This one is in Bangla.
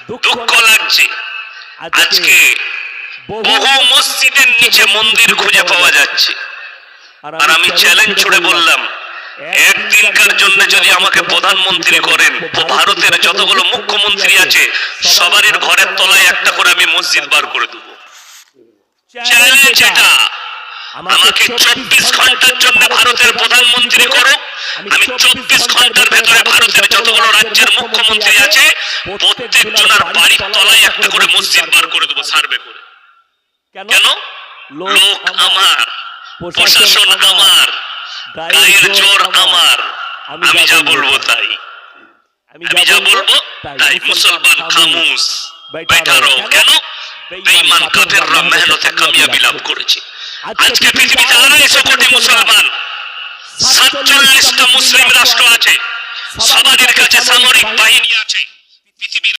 দুঃখ লাগছে। আজকে বহু মসজিদের নিচে মন্দির খুঁজে পাওয়া যাচ্ছে। আর আমি চ্যালেঞ্জ ছুড়ে বললাম, একদিনকার জন্য যদি আমাকে প্রধানমন্ত্রী করেন, তো ভারতের যতগুলো মুখ্যমন্ত্রী আছে সবারই ঘরের তলায় একটা করে আমি মসজিদ বার করে দেবো। চ্যালেঞ্জ এটা। আমাকে 24 ঘন্টার জন্য ভারতের প্রধানমন্ত্রী করো, আমি 24 ঘন্টার ভেতরে ভারতের যতগুলো রাজ্যের মুখ্যমন্ত্রী আছে প্রত্যেক জনের বাড়ির তলায় একটা করে মসজিদ বার করে দেবো সার্ভে করে। কেন? লোক আমার, প্রশাসন আমার, গায়ের জোর আমার, আমি যা বলবো তাই, আমি যা বলবো তাই। মুসলমান খামোশ बैठा रहो। কেন? বেঈমান কাফেররা মেহনতে কামিয়াবি লাভ করেছে। আজকে পৃথিবীতে 250 কোটি মুসলমান, 47টা মুসলিম রাষ্ট্র আছে, সবার কাছে সামরিক বাহিনী আছে। পৃথিবীর